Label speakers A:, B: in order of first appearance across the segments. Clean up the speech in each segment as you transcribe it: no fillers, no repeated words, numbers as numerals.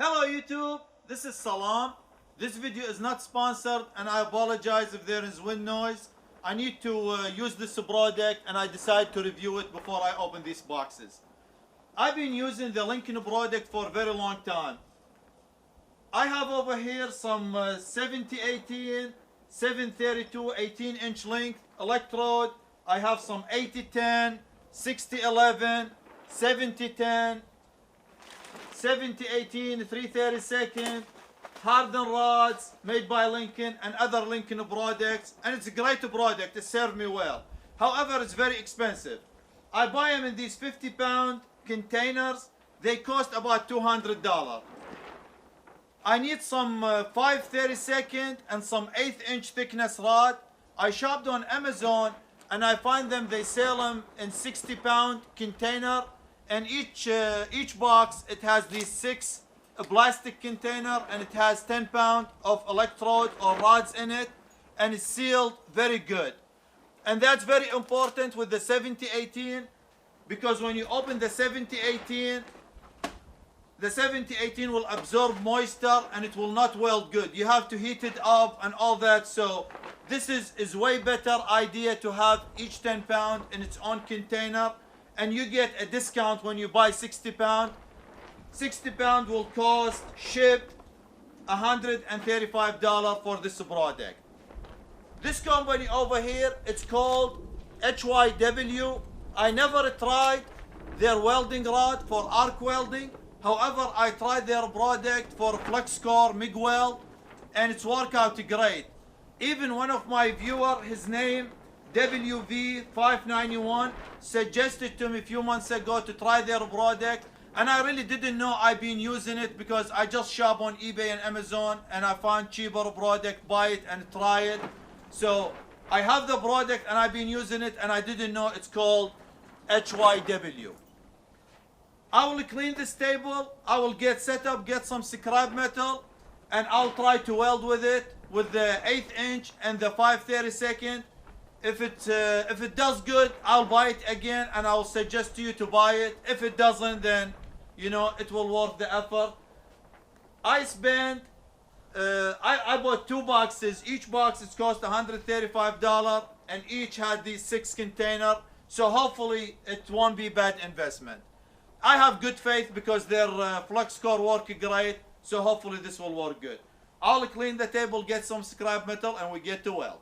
A: Hello YouTube, this is Salam. This video is not sponsored and I apologize if there is wind noise. I need to use this product and I decided to review it before I open these boxes. I've been using the Lincoln product for a very long time. I have over here some 70-18, 732 18-inch length electrode. I have some 80-10, 60-11, 70-10, 70-18, 332nd, hardened rods made by Lincoln and other Lincoln products, and it's a great product. It served me well. However, it's very expensive. I buy them in these 50-pound containers. They cost about $200. I need some 5/32 and some 1/8-inch thickness rod. I shopped on Amazon and I find them, they sell them in 60-pound container, and each box it has these 6 plastic container and it has 10 pound of electrode or rods in it, and it's sealed very good. And that's very important with the 70-18, because when you open the 70-18, the 70-18 will absorb moisture and it will not weld good. You have to heat it up and all that. So this is way better idea to have each 10 pound in its own container, and you get a discount when you buy 60 pound. 60 pound will cost shipped $135 for this product. This company over here, it's called HYW. I never tried their welding rod for arc welding. However, I tried their product for flux core MIG weld and it's worked out great. Even one of my viewer, his name WV591, suggested to me a few months ago to try their product, and I really didn't know I've been using it because I just shop on eBay and Amazon and I found cheaper product, buy it and try it. So I have the product and I've been using it and I didn't know it's called HYW. I will clean this table, I will get set up, get some scrap metal, and I'll try to weld with it with the 1/8-inch and the 5/32. If it does good, I'll buy it again and I'll suggest to you to buy it. If it doesn't, then you know it will worth the effort. I spent I bought 2 boxes. Each box is cost $135 and each had these 6 containers. So hopefully it won't be bad investment. I have good faith because their flux core work great, so hopefully this will work good. I'll clean the table, get some scrap metal, and we get to weld.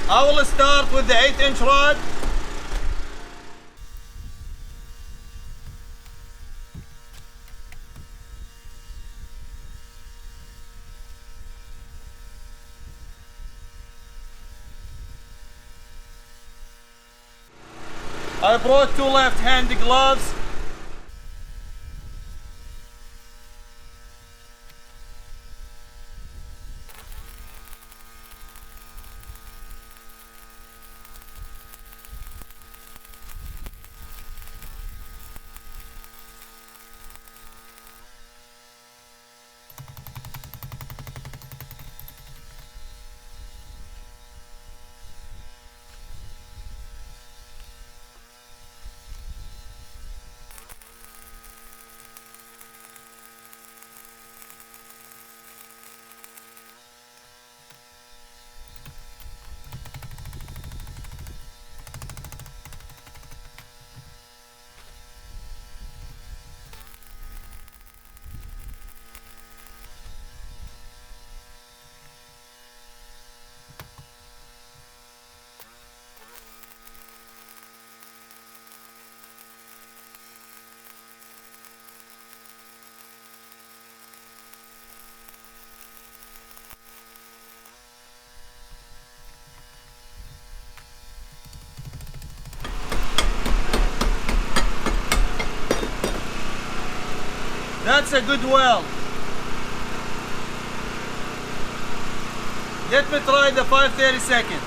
A: I will start with the 1/8-inch rod. I brought 2 left-handed gloves. That's a good weld. Let me try the 5/32.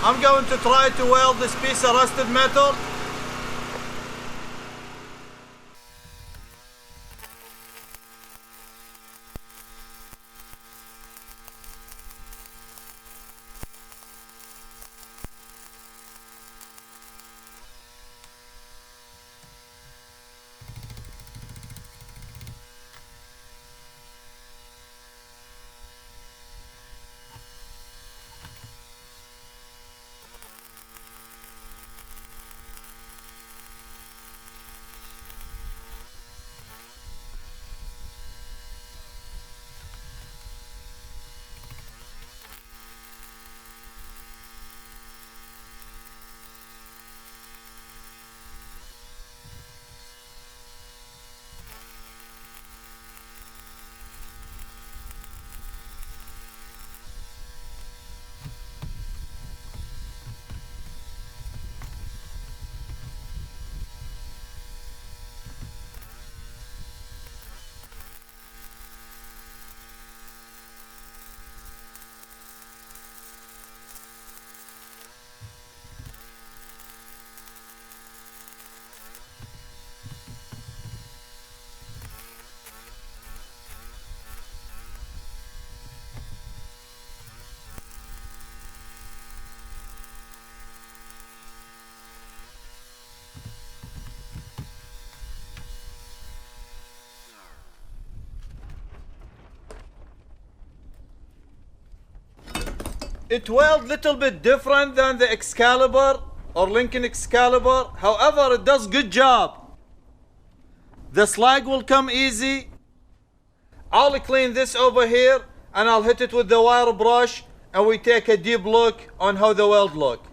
A: I'm going to try to weld this piece of rusted metal. It welds little bit different than the Excalibur or Lincoln Excalibur. However, it does good job. The slag will come easy. I'll clean this over here and I'll hit it with the wire brush and we take a deep look on how the weld look.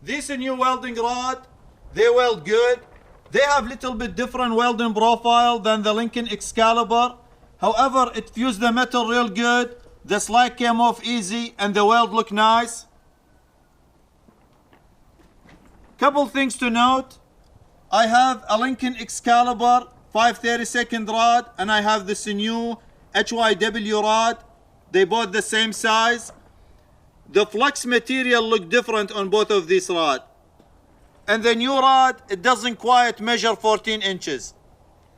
A: This new welding rod, they weld good. They have little bit different welding profile than the Lincoln Excalibur. However, it fused the metal real good. The slag came off easy and the weld look nice. Couple things to note. I have a Lincoln Excalibur 5/32 rod and I have this new HYW rod. They both the same size. The flux material look different on both of these rods. And the new rod, it doesn't quite measure 14 inches.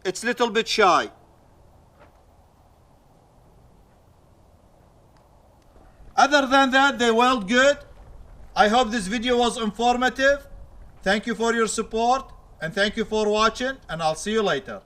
A: It's a little bit shy. Other than that, they weld good. I hope this video was informative. Thank you for your support and thank you for watching, and I'll see you later.